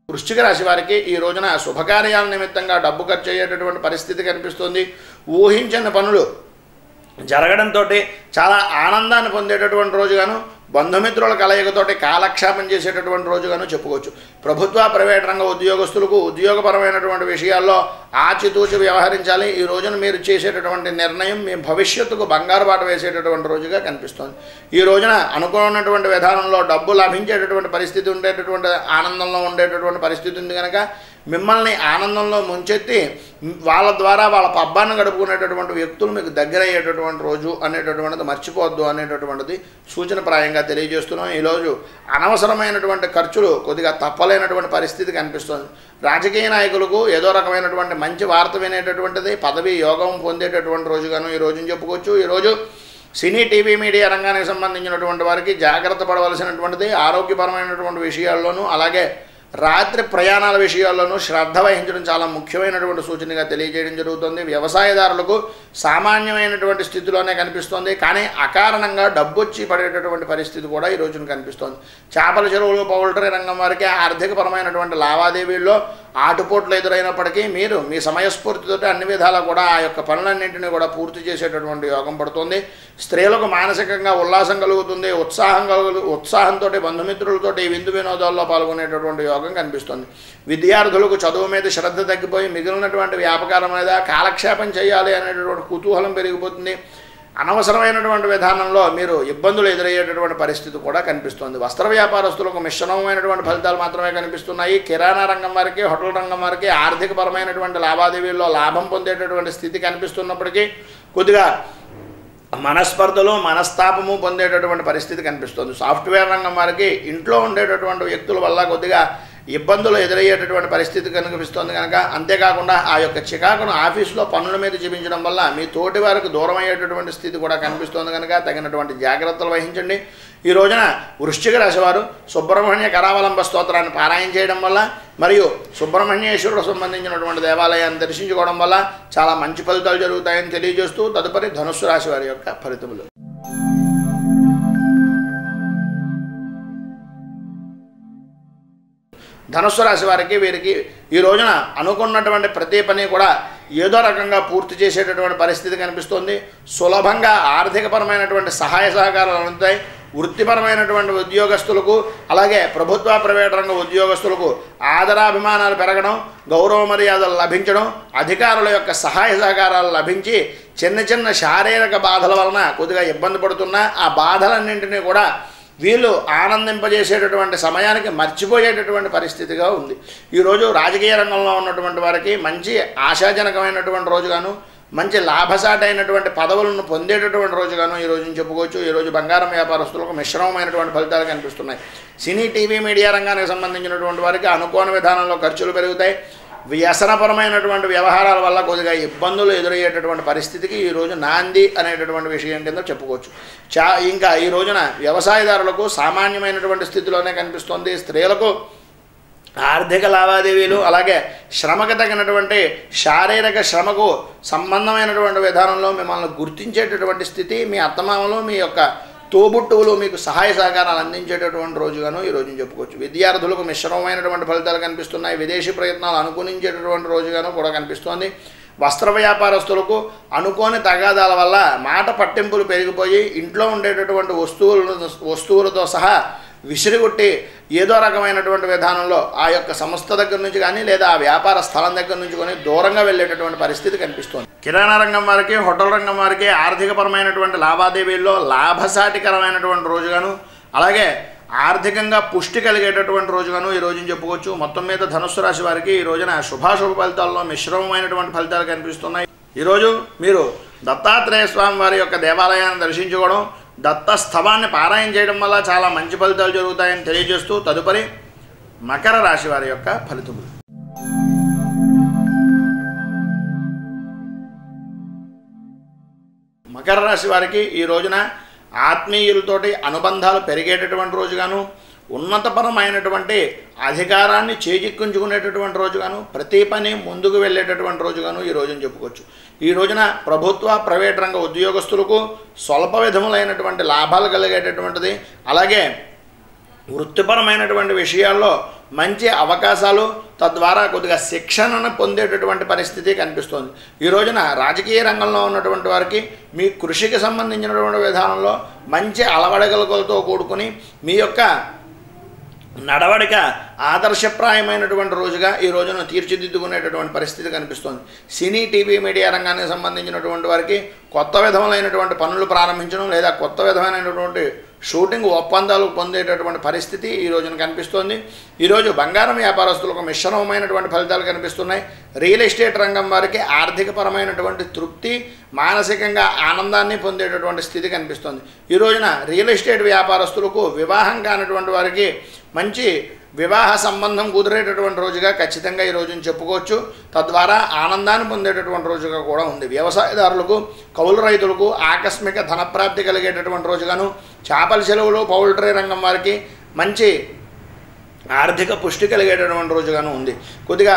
వృశ్చిక రాశి వారికి ఈ రోజున శుభకార్యాల నిమిత్తంగా డబ్బు ఖర్చు అయ్యేటటువంటి పరిస్థితి కనిపిస్తుంది. ఊహించని పనులు జరగడంతో చాలా ఆనందాన్ని పొందేటటువంటి రోజుగాను, బంధుమిత్రుల కలయికతోటి కాలక్షేపం చేసేటటువంటి రోజుగాను చెప్పుకోవచ్చు. ప్రభుత్వ ప్రైవేట్ రంగ ఉద్యోగస్తులకు ఉద్యోగపరమైనటువంటి విషయాల్లో ఆచితూచి వ్యవహరించాలి. ఈ రోజున మీరు చేసేటటువంటి నిర్ణయం మీ భవిష్యత్తుకు బంగారు బాట వేసేటటువంటి రోజుగా కనిపిస్తుంది. ఈ రోజున అనుకున్నటువంటి విధానంలో డబ్బు లభించేటటువంటి పరిస్థితి ఉండేటటువంటి ఆనందంలో ఉండేటటువంటి పరిస్థితి ఉంది కనుక మిమ్మల్ని ఆనందంలో ముంచెత్తి వాళ్ళ ద్వారా వాళ్ళ పబ్బాన్ని గడుపుకునేటటువంటి వ్యక్తులు మీకు దగ్గర అయ్యేటటువంటి రోజు అనేటటువంటిది మర్చిపోవద్దు అనేటటువంటిది సూచనప్రాయంగా తెలియజేస్తున్నాం. ఈరోజు అనవసరమైనటువంటి ఖర్చులు కొద్దిగా తప్పలేనటువంటి పరిస్థితి కనిపిస్తుంది. రాజకీయ నాయకులకు ఏదో రకమైనటువంటి మంచి వార్త వినేటటువంటిది, పదవి యోగం పొందేటటువంటి రోజుగాను ఈ రోజుని చెప్పుకోవచ్చు. ఈరోజు సినీ టీవీ మీడియా రంగానికి సంబంధించినటువంటి వారికి జాగ్రత్త పడవలసినటువంటిది ఆరోగ్యపరమైనటువంటి విషయాల్లోనూ, అలాగే రాత్రి ప్రయాణాల విషయాల్లోనూ శ్రద్ధ వహించడం చాలా ముఖ్యమైనటువంటి సూచనగా తెలియజేయడం జరుగుతుంది. వ్యవసాయదారులకు సామాన్యమైనటువంటి స్థితిలోనే కనిపిస్తుంది, కానీ అకారణంగా డబ్బొచ్చి పడేటటువంటి పరిస్థితి కూడా ఈ రోజున కనిపిస్తుంది. చేపల చెరువులు, పౌల్ట్రీ రంగం వారికి ఆర్థికపరమైనటువంటి లావాదేవీల్లో ఆటుపోట్లు ఎదురైనప్పటికీ మీరు మీ సమయస్ఫూర్తితో అన్ని విధాలా కూడా ఆ యొక్క పనులన్నింటినీ కూడా పూర్తి చేసేటటువంటి యోగం పడుతుంది. స్త్రీలకు మానసికంగా ఉల్లాసం కలుగుతుంది, ఉత్సాహంతో బంధుమిత్రులతోటి విందు వినోదాల్లో పాల్గొనేటటువంటి యోగం కనిపిస్తుంది. విద్యార్థులకు చదువు మీద శ్రద్ధ తగ్గిపోయి మిగిలినటువంటి వ్యాపకారం మీద కాలక్షేపం చేయాలి అనేటటువంటి కుతూహలం పెరిగిపోతుంది. అనవసరమైనటువంటి విధానంలో మీరు ఇబ్బందులు ఎదురయ్యేటటువంటి పరిస్థితి కూడా కనిపిస్తుంది. వస్త్ర వ్యాపారస్తులకు మిశ్రమమైనటువంటి ఫలితాలు మాత్రమే కనిపిస్తున్నాయి. కిరాణా రంగం వారికి, హోటల్ రంగం వారికి ఆర్థికపరమైనటువంటి లావాదేవీల్లో లాభం పొందేటటువంటి స్థితి కనిపిస్తున్నప్పటికీ కొద్దిగా మనస్పర్ధలు, మనస్తాపము పొందేటటువంటి పరిస్థితి కనిపిస్తుంది. సాఫ్ట్వేర్ రంగం వారికి ఇంట్లో ఉండేటటువంటి వ్యక్తుల వల్ల కొద్దిగా ఇబ్బందులు ఎదురయ్యేటటువంటి పరిస్థితి కనిపిస్తుంది కనుక, అంతేకాకుండా ఆ యొక్క చికాకును ఆఫీసులో పనుల మీద చూపించడం వల్ల మీ తోటి వారికి దూరం అయ్యేటటువంటి స్థితి కూడా కనిపిస్తుంది కనుక తగినటువంటి జాగ్రత్తలు వహించండి. ఈ రోజున వృశ్చిక రాశి వారు సుబ్రహ్మణ్య కరావలంబ స్తోత్రాన్ని పారాయణ చేయడం వల్ల మరియు సుబ్రహ్మణ్యేశ్వరుడు సంబంధించినటువంటి దేవాలయాన్ని దర్శించుకోవడం వల్ల చాలా మంచి ఫలితాలు జరుగుతాయని తెలియజేస్తూ తదుపరి ధనుస్సు రాశి వారి యొక్క ఫలితములు. ధనుస్సు రాశి వారికి వీరికి ఈ రోజున అనుకున్నటువంటి ప్రతి పని కూడా ఏదో రకంగా పూర్తి చేసేటటువంటి పరిస్థితి కనిపిస్తుంది. సులభంగా ఆర్థికపరమైనటువంటి సహాయ సహకారాలు అందుతాయి. వృత్తిపరమైనటువంటి ఉద్యోగస్తులకు అలాగే ప్రభుత్వ ప్రైవేట్ రంగ ఉద్యోగస్తులకు ఆదరాభిమానాలు పెరగడం, గౌరవ మర్యాదలు లభించడం, అధికారుల యొక్క సహాయ సహకారాలు లభించి చిన్న చిన్న శారీరక బాధల వలన కొద్దిగా ఇబ్బంది పడుతున్న ఆ బాధలన్నింటినీ కూడా వీళ్ళు ఆనందింపజేసేటటువంటి సమయానికి మర్చిపోయేటటువంటి పరిస్థితిగా ఉంది. ఈరోజు రాజకీయ రంగంలో ఉన్నటువంటి వారికి మంచి ఆశాజనకమైనటువంటి రోజుగాను, మంచి లాభసాటి అయినటువంటి పదవులను పొందేటటువంటి రోజుగాను ఈ రోజుని చెప్పుకోవచ్చు. ఈరోజు బంగారం వ్యాపారస్తులకు మిశ్రమమైనటువంటి ఫలితాలు కనిపిస్తున్నాయి. సినీ, టీవీ, మీడియా రంగానికి సంబంధించినటువంటి వారికి అనుకోని విధానంలో ఖర్చులు పెరుగుతాయి. వ్యసనపరమైనటువంటి వ్యవహారాల వల్ల కొద్దిగా ఇబ్బందులు ఎదురయ్యేటటువంటి పరిస్థితికి ఈరోజు నాంది అనేటటువంటి విషయం కింద చెప్పుకోవచ్చు. ఇంకా ఈ రోజున వ్యవసాయదారులకు సామాన్యమైనటువంటి స్థితిలోనే కనిపిస్తుంది. స్త్రీలకు ఆర్థిక లావాదేవీలు అలాగే శ్రమకు తగినటువంటి శారీరక శ్రమకు సంబంధమైనటువంటి విధానంలో మిమ్మల్ని గుర్తించేటటువంటి స్థితి, మీ అత్తమామలు, మీ యొక్క తోబుట్టువులు మీకు సహాయ సహకారాలు అందించేటటువంటి రోజుగాను ఈ రోజుని చెప్పుకోవచ్చు. విద్యార్థులకు మిశ్రమమైనటువంటి ఫలితాలు కనిపిస్తున్నాయి. విదేశీ ప్రయత్నాలు అనుకూలించేటటువంటి రోజుగాను కూడా కనిపిస్తోంది. వస్త్ర వ్యాపారస్తులకు అనుకోని తగాదాల వల్ల మాట పట్టింపులు పెరిగిపోయి ఇంట్లో ఉండేటటువంటి వస్తువులతో సహా విసిరిగొట్టి ఏదో రకమైనటువంటి విధానంలో ఆ యొక్క సంస్థ దగ్గర నుంచి కానీ లేదా ఆ వ్యాపార స్థలం దగ్గర నుంచి కానీ దూరంగా వెళ్ళేటటువంటి పరిస్థితి కనిపిస్తుంది. కిరాణా రంగం వారికి, హోటల్ రంగం వారికి ఆర్థికపరమైనటువంటి లావాదేవీల్లో లాభసాటికరమైనటువంటి రోజుగాను అలాగే ఆర్థికంగా పుష్టి కలిగేటటువంటి రోజుగాను ఈ రోజుని చెప్పుకోవచ్చు. మొత్తం మీద ధనుస్సు రాశి వారికి ఈ రోజున శుభాశుభ ఫలితాల్లో మిశ్రమమైనటువంటి ఫలితాలు కనిపిస్తున్నాయి. ఈరోజు మీరు దత్తాత్రేయ స్వామి వారి యొక్క దేవాలయాన్ని దర్శించుకోవడం, దత్త స్థవాన్ని పారాయణ చేయడం వల్ల చాలా మంచి ఫలితాలు జరుగుతాయని తెలియజేస్తూ తదుపరి మకర రాశి వారి యొక్క ఫలితములు. మకర రాశి వారికి ఈ రోజున ఆత్మీయులతోటి అనుబంధాలు పెరిగేటటువంటి రోజుగాను, ఉన్నతపరమైనటువంటి అధికారాన్ని చేజిక్కించుకునేటటువంటి రోజుగాను, ప్రతి పని ముందుకు వెళ్ళేటటువంటి రోజుగాను ఈ రోజుని చెప్పుకోవచ్చు. ఈ రోజున ప్రభుత్వ ప్రైవేట్ రంగ ఉద్యోగస్తులకు స్వల్ప విధములైనటువంటి లాభాలు కలిగేటటువంటిది, అలాగే వృత్తిపరమైనటువంటి విషయాల్లో మంచి అవకాశాలు, తద్వారా కొద్దిగా శిక్షణను పొందేటటువంటి పరిస్థితి కనిపిస్తుంది. ఈ రోజున రాజకీయ రంగంలో ఉన్నటువంటి వారికి మీ కృషికి సంబంధించినటువంటి విధానంలో మంచి అలవడగలతో కూడుకుని మీ యొక్క నడవడిక ఆదర్శప్రాయమైనటువంటి రోజుగా ఈ రోజున తీర్చిదిద్దుకునేటటువంటి పరిస్థితి కనిపిస్తుంది. సినీ, టీవీ, మీడియా రంగానికి సంబంధించినటువంటి వారికి కొత్త విధములైనటువంటి పనులు ప్రారంభించడం లేదా కొత్త విధమైనటువంటి షూటింగ్ ఒప్పందాలు పొందేటటువంటి పరిస్థితి ఈ రోజున కనిపిస్తోంది. ఈరోజు బంగారం వ్యాపారస్తులకు మిశ్రమమైనటువంటి ఫలితాలు కనిపిస్తున్నాయి. రియల్ ఎస్టేట్ రంగం వారికి ఆర్థికపరమైనటువంటి తృప్తి, మానసికంగా ఆనందాన్ని పొందేటటువంటి స్థితి కనిపిస్తుంది. ఈ రోజున రియల్ ఎస్టేట్ వ్యాపారస్తులకు వివాహం కానటువంటి వారికి మంచి వివాహ సంబంధం కుదిరేటటువంటి రోజుగా ఖచ్చితంగా ఈ రోజుని చెప్పుకోవచ్చు. తద్వారా ఆనందాన్ని పొందేటటువంటి రోజుగా కూడా ఉంది. వ్యవసాయదారులకు, కౌలు రైతులకు ఆకస్మిక ధనప్రాప్తి కలిగేటటువంటి రోజుగాను, చేపల చెరువులు, పౌల్ట్రీ రంగం వారికి మంచి ఆర్థిక పుష్టి కలిగేటటువంటి రోజుగాను ఉంది. కొద్దిగా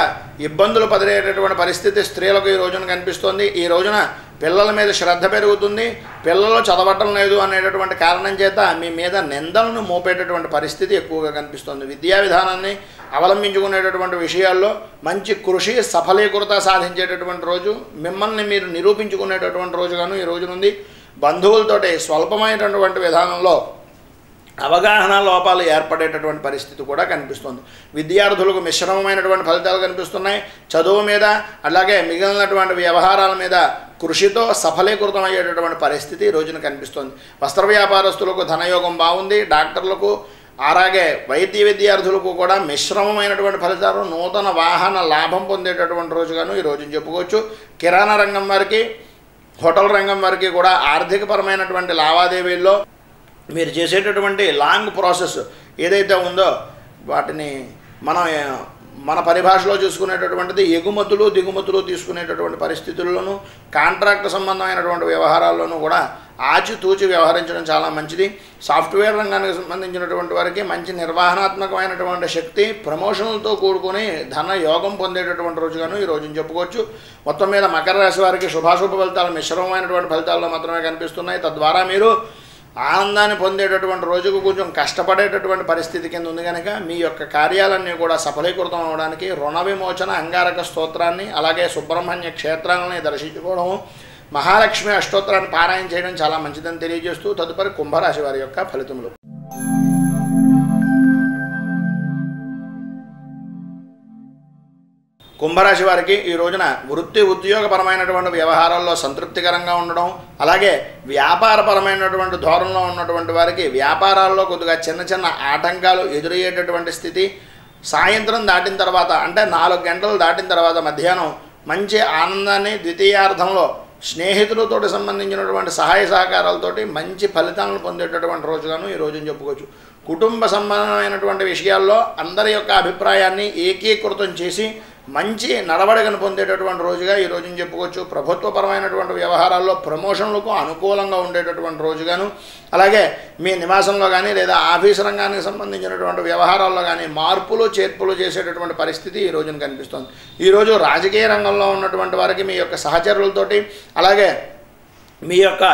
ఇబ్బందులు పదిలేటటువంటి పరిస్థితి స్త్రీలకు ఈ రోజున కనిపిస్తోంది. ఈ రోజున పిల్లల మీద శ్రద్ధ పెరుగుతుంది. పిల్లలు చదవటం లేదు అనేటటువంటి కారణం చేత మీ మీద నిందలను మోపేటటువంటి పరిస్థితి ఎక్కువగా కనిపిస్తుంది. విద్యా విధానాన్ని అవలంబించుకునేటటువంటి విషయాల్లో మంచి కృషి సఫలీకృత సాధించేటటువంటి రోజు, మిమ్మల్ని మీరు నిరూపించుకునేటటువంటి రోజుగాను ఈ రోజునుంది. బంధువులతోటి స్వల్పమైనటువంటి విధానంలో అవగాహన లోపాలు ఏర్పడేటటువంటి పరిస్థితి కూడా కనిపిస్తుంది. విద్యార్థులకు మిశ్రమమైనటువంటి ఫలితాలు కనిపిస్తున్నాయి. చదువు మీద అలాగే మిగిలినటువంటి వ్యవహారాల మీద కృషితో సఫలీకృతం అయ్యేటటువంటి పరిస్థితి ఈ రోజున కనిపిస్తుంది. వస్త్ర వ్యాపారస్తులకు ధనయోగం బాగుంది. డాక్టర్లకు అలాగే వైద్య విద్యార్థులకు కూడా మిశ్రమమైనటువంటి ఫలితాలు, నూతన వాహన లాభం పొందేటటువంటి రోజుగాను ఈ రోజున చెప్పుకోవచ్చు. కిరాణా రంగం వారికి, హోటల్ రంగం వారికి కూడా ఆర్థికపరమైనటువంటి లావాదేవీల్లో మీరు చేసేటటువంటి లాంగ్ ప్రాసెస్ ఏదైతే ఉందో వాటిని మన పరిభాషలో చూసుకునేటటువంటిది ఎగుమతులు దిగుమతులు తీసుకునేటటువంటి పరిస్థితుల్లోనూ కాంట్రాక్ట్ సంబంధమైనటువంటి వ్యవహారాల్లోనూ కూడా ఆచితూచి వ్యవహరించడం చాలా మంచిది. సాఫ్ట్వేర్ రంగానికి సంబంధించినటువంటి వారికి మంచి నిర్వహణాత్మకమైనటువంటి శక్తి, ప్రమోషన్లతో కూడుకుని ధన యోగం పొందేటటువంటి రోజుగాను ఈ రోజుని చెప్పుకోవచ్చు. మొత్తం మీద మకర రాశి వారికి శుభాశుభ ఫలితాలు మిశ్రమమైనటువంటి ఫలితాల్లో మాత్రమే కనిపిస్తున్నాయి. తద్వారా మీరు ఆనందాన్ని పొందేటటువంటి రోజుకు కొంచెం కష్టపడేటటువంటి పరిస్థితి కింద ఉంది కనుక మీ యొక్క కార్యాలన్నీ కూడా సఫలీకృతం అవడానికి రుణ విమోచన అంగారక స్తోత్రాన్ని అలాగే సుబ్రహ్మణ్య క్షేత్రాలని దర్శించుకోవడం, మహాలక్ష్మి అష్టోత్తరాన్ని పారాయణ చేయడం చాలా మంచిదని తెలియజేస్తూ తదుపరి కుంభరాశి వారి యొక్క ఫలితములు. కుంభరాశి వారికి ఈ రోజున వృత్తి ఉద్యోగపరమైనటువంటి వ్యవహారాల్లో సంతృప్తికరంగా ఉండడం, అలాగే వ్యాపారపరమైనటువంటి ధోరణిలో ఉన్నటువంటి వారికి వ్యాపారాల్లో కొద్దిగా చిన్న చిన్న ఆటంకాలు ఎదురయ్యేటటువంటి స్థితి, సాయంత్రం దాటిన తర్వాత అంటే 4 గంటలు దాటిన తర్వాత మధ్యాహ్నం మంచి ఆనందాన్ని, ద్వితీయార్థంలో స్నేహితులతో సంబంధించినటువంటి సహాయ సహకారాలతోటి మంచి ఫలితాలను పొందేటటువంటి రోజుగాను ఈ రోజుని చెప్పుకోవచ్చు. కుటుంబ సంబంధమైనటువంటి విషయాల్లో అందరి యొక్క అభిప్రాయాన్ని ఏకీకృతం చేసి మంచి నడవడికను పొందేటటువంటి రోజుగా ఈ రోజుని చెప్పుకోవచ్చు. ప్రభుత్వపరమైనటువంటి వ్యవహారాల్లో ప్రమోషన్లకు అనుకూలంగా ఉండేటటువంటి రోజుగాను, అలాగే మీ నివాసంలో కానీ లేదా ఆఫీసు రంగానికి సంబంధించినటువంటి వ్యవహారాల్లో కానీ మార్పులు చేర్పులు చేసేటటువంటి పరిస్థితి ఈ రోజున కనిపిస్తుంది. ఈరోజు రాజకీయ రంగంలో ఉన్నటువంటి వారికి మీ యొక్క సహచరులతోటి అలాగే మీ యొక్క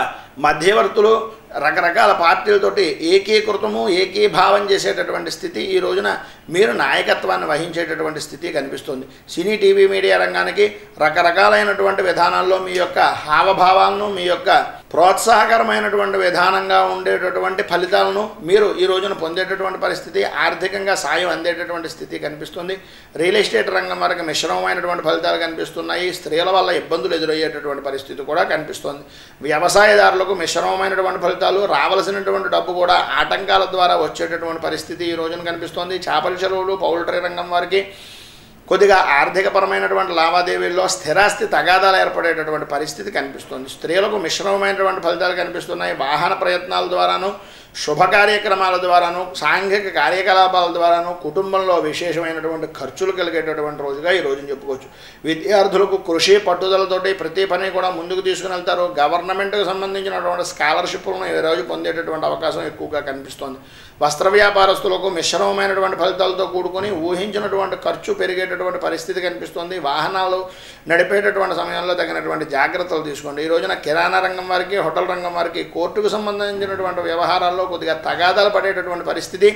మధ్యవర్తులు రకరకాల పార్టీలతోటి ఏకీకృతము ఏకీభావం చేసేటటువంటి స్థితి ఈ రోజున మీరు నాయకత్వాన్ని వహించేటటువంటి స్థితి కనిపిస్తుంది. సినీ టీవీ మీడియా రంగానికి రకరకాలైనటువంటి విధానాల్లో మీ యొక్క హావభావాలను, మీ యొక్క ప్రోత్సాహకరమైనటువంటి విధానంగా ఉండేటటువంటి ఫలితాలను మీరు ఈ రోజున పొందేటటువంటి పరిస్థితి, ఆర్థికంగా సాయం అందేటటువంటి స్థితి కనిపిస్తుంది. రియల్ ఎస్టేట్ రంగం వరకు మిశ్రమమైనటువంటి ఫలితాలు కనిపిస్తున్నాయి. స్త్రీల వల్ల ఇబ్బందులు ఎదురయ్యేటటువంటి పరిస్థితి కూడా కనిపిస్తుంది. వ్యవసాయదారులకు మిశ్రమమైనటువంటి ఫలితాలు, రావాల్సినటువంటి డబ్బు కూడా ఆటంకాల ద్వారా వచ్చేటటువంటి పరిస్థితి ఈ రోజున కనిపిస్తుంది. చేపల చెరువులు, పౌల్ట్రీ రంగం వారికి కొద్దిగా ఆర్థికపరమైనటువంటి లావాదేవీల్లో స్థిరాస్తి తగాదాలు ఏర్పడేటటువంటి పరిస్థితి కనిపిస్తుంది. స్త్రీలకు మిశ్రమమైనటువంటి ఫలితాలు కనిపిస్తున్నాయి. వాహన ప్రయత్నాల ద్వారాను, శుభ కార్యక్రమాల ద్వారాను, సాంఘిక కార్యకలాపాల ద్వారాను కుటుంబంలో విశేషమైనటువంటి ఖర్చులు కలిగేటటువంటి రోజుగా ఈ రోజుని చెప్పుకోవచ్చు. విద్యార్థులకు కృషి పట్టుదలతోటి ప్రతి పని కూడా ముందుకు తీసుకుని వెళ్తారు. గవర్నమెంట్కి సంబంధించినటువంటి స్కాలర్షిప్లను ఈ రోజు పొందేటటువంటి అవకాశం ఎక్కువగా కనిపిస్తోంది. వస్త్ర వ్యాపారస్తులకు మిశ్రమమైనటువంటి ఫలితాలతో కూడుకొని ఊహించినటువంటి ఖర్చు పెరిగేటటువంటి పరిస్థితి కనిపిస్తుంది. వాహనాలు నడిపేటటువంటి సమయంలో తగినటువంటి జాగ్రత్తలు తీసుకోండి. ఈ రోజున కిరాణా రంగం వారికి, హోటల్ రంగం వారికి కోర్టుకు సంబంధించినటువంటి వ్యవహారాల్లో కొద్దిగా తగాదాలు పడేటటువంటి పరిస్థితి,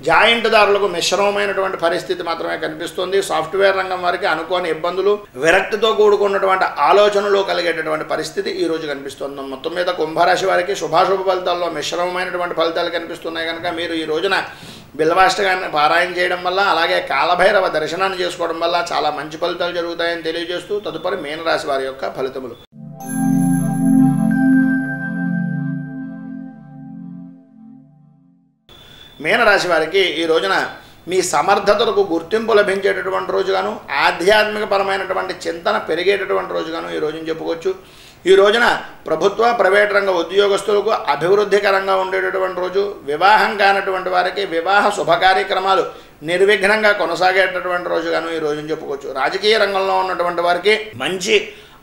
జాయింట్దారులకు మిశ్రమమైనటువంటి పరిస్థితి మాత్రమే కనిపిస్తుంది. సాఫ్ట్వేర్ రంగం వారికి అనుకోని ఇబ్బందులు, విరక్తితో కూడుకున్నటువంటి ఆలోచనలు కలిగేటటువంటి పరిస్థితి ఈ రోజు కనిపిస్తుంది. మొత్తం మీద కుంభరాశి వారికి శుభాశుభ ఫలితాల్లో మిశ్రమమైనటువంటి ఫలితాలు కనిపిస్తున్నాయి కనుక మీరు ఈ రోజున బిల్వాష్టకాన్ని పారాయణ చేయడం వల్ల అలాగే కాలభైరవ దర్శనాన్ని చేసుకోవడం వల్ల చాలా మంచి ఫలితాలు జరుగుతాయని తెలియజేస్తూ తదుపరి మీనరాశి వారి యొక్క ఫలితములు. మీనరాశి వారికి ఈ రోజున మీ సమర్థతలకు గుర్తింపు లభించేటటువంటి రోజుగాను, ఆధ్యాత్మికపరమైనటువంటి చింతన పెరిగేటటువంటి రోజుగాను ఈ రోజుని చెప్పుకోవచ్చు. ఈ రోజున ప్రభుత్వ ప్రైవేట్ రంగ ఉద్యోగస్తులకు అభివృద్ధికరంగా ఉండేటటువంటి రోజు. వివాహం కానటువంటి వారికి వివాహ శుభ కార్యక్రమాలు నిర్విఘ్నంగా కొనసాగేటటువంటి రోజుగాను ఈ రోజుని చెప్పుకోవచ్చు. రాజకీయ రంగంలో ఉన్నటువంటి వారికి మంచి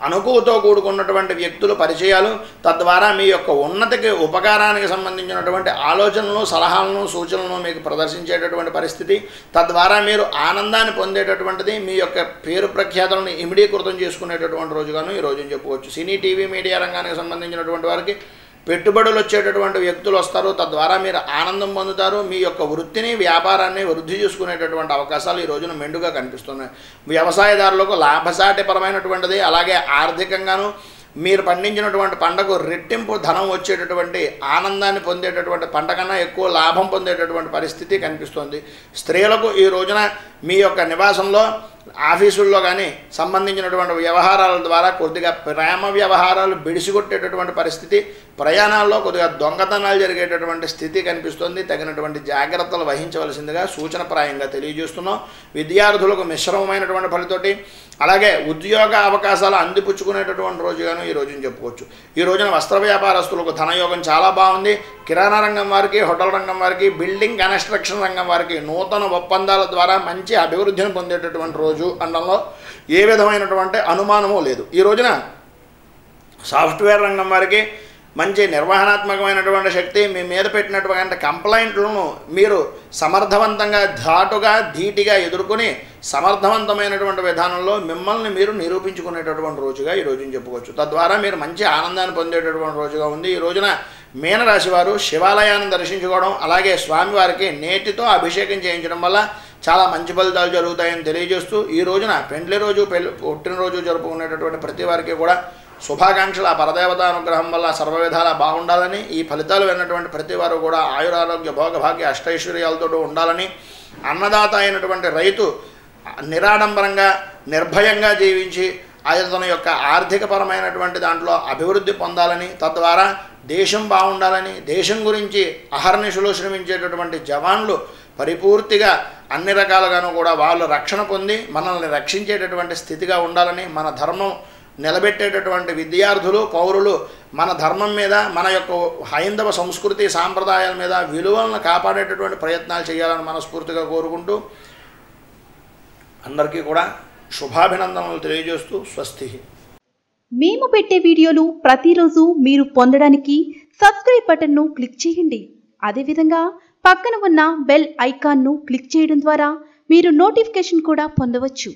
అనుకువతో కూడుకున్నటువంటి వ్యక్తుల పరిచయాలు, తద్వారా మీ యొక్క ఉన్నతికి ఉపకారానికి సంబంధించినటువంటి ఆలోచనలు, సలహాలను, సూచనలను మీకు ప్రదర్శించేటటువంటి పరిస్థితి, తద్వారా మీరు ఆనందాన్ని పొందేటటువంటిది, మీ యొక్క పేరు ప్రఖ్యాతులను ఇమిడీకృతం చేసుకునేటటువంటి రోజుగాను ఈ రోజుని చెప్పుకోవచ్చు. సినీ, టీవీ, మీడియా రంగానికి సంబంధించినటువంటి వారికి పెట్టుబడులు వచ్చేటటువంటి వ్యక్తులు వస్తారు, తద్వారా మీరు ఆనందం పొందుతారు. మీ యొక్క వృత్తిని, వ్యాపారాన్ని వృద్ధి చేసుకునేటటువంటి అవకాశాలు ఈ రోజున మెండుగా కనిపిస్తున్నాయి. వ్యవసాయదారులకు లాభసాటిపరమైనటువంటిది, అలాగే ఆర్థికంగాను మీరు పండించినటువంటి పంటకు రెట్టింపు ధనం వచ్చేటటువంటి, ఆనందాన్ని పొందేటటువంటి, పంట కన్నా ఎక్కువ లాభం పొందేటటువంటి పరిస్థితి కనిపిస్తుంది. స్త్రీలకు ఈ రోజున మీ యొక్క నివాసంలో, ఆఫీసుల్లో కానీ సంబంధించినటువంటి వ్యవహారాల ద్వారా కొద్దిగా ప్రేమ వ్యవహారాలు బిడిసిగొట్టేటటువంటి పరిస్థితి, ప్రయాణాల్లో కొద్దిగా దొంగతనాలు జరిగేటటువంటి స్థితి కనిపిస్తుంది. తగినటువంటి జాగ్రత్తలు వహించవలసిందిగా సూచనప్రాయంగా తెలియజేస్తున్నాం. విద్యార్థులకు మిశ్రమమైనటువంటి ఫలితోటి, అలాగే ఉద్యోగ అవకాశాలు అందిపుచ్చుకునేటటువంటి రోజుగాను ఈ రోజుని చెప్పుకోవచ్చు. ఈ రోజున వస్త్ర వ్యాపారస్తులకు ధనయోగం చాలా బాగుంది. కిరాణా రంగం వారికి, హోటల్ రంగం వారికి, బిల్డింగ్ కన్స్ట్రక్షన్ రంగం వారికి నూతన ఒప్పందాల ద్వారా మంచి అభివృద్ధిని పొందేటటువంటి రోజు అనడంలో ఏ విధమైనటువంటి అనుమానము లేదు. ఈ రోజున సాఫ్ట్వేర్ రంగం వారికి మంచి నిర్వహణాత్మకమైనటువంటి శక్తి, మీ మీద పెట్టినటువంటి కంప్లైంట్లను మీరు సమర్థవంతంగా, ధాటుగా, ధీటిగా ఎదుర్కొని సమర్థవంతమైనటువంటి విధానంలో మిమ్మల్ని మీరు నిరూపించుకునేటటువంటి రోజుగా ఈ రోజుని చెప్పుకోవచ్చు. తద్వారా మీరు మంచి ఆనందాన్ని పొందేటటువంటి రోజుగా ఉంది. ఈ రోజున మీనరాశి వారు శివాలయాన్ని దర్శించుకోవడం, అలాగే స్వామివారికి నేతితో అభిషేకం చేయించడం వల్ల చాలా మంచి ఫలితాలు జరుగుతాయని తెలియజేస్తూ, ఈ రోజున పెండ్లి రోజు, పుట్టినరోజు జరుపుకునేటటువంటి ప్రతి వారికి కూడా శుభాకాంక్షలు. ఆ పరదేవత అనుగ్రహం వల్ల సర్వవిధాలా బాగుండాలని, ఈ ఫలితాలు విన్నటువంటి ప్రతి వారు కూడా ఆయురారోగ్య భోగభాగ్య అష్టైశ్వర్యాలతో ఉండాలని, అన్నదాత అయినటువంటి రైతు నిరాడంబరంగా, నిర్భయంగా జీవించి తన యొక్క ఆర్థికపరమైనటువంటి దాంట్లో అభివృద్ధి పొందాలని, తద్వారా దేశం బాగుండాలని, దేశం గురించి అహర్నిశలు శ్రమించేటటువంటి జవాన్లు పరిపూర్తిగా అన్ని రకాలుగాను కూడా వాళ్ళు రక్షణ పొంది మనల్ని రక్షించేటటువంటి స్థితిగా ఉండాలని, మన ధర్మం నిలబెట్టేటటువంటి విద్యార్థులు, పౌరులు మన ధర్మం మీద, మన యొక్క హైందవ సంస్కృతి సాంప్రదాయాల మీద విలువలను కాపాడేటటువంటి ప్రయత్నాలు చేయాలని మనస్ఫూర్తిగా కోరుకుంటూ అందరికీ కూడా శుభాభినందనలు తెలియజేస్తూ స్వస్తి. మేము పెట్టే వీడియోలు ప్రతిరోజు మీరు పొందడానికి సబ్స్క్రైబ్ బటన్ను క్లిక్ చేయండి. అదేవిధంగా పక్కన ఉన్న బెల్ ఐకాన్ను క్లిక్ చేయడం ద్వారా మీరు నోటిఫికేషన్ కూడా పొందవచ్చు.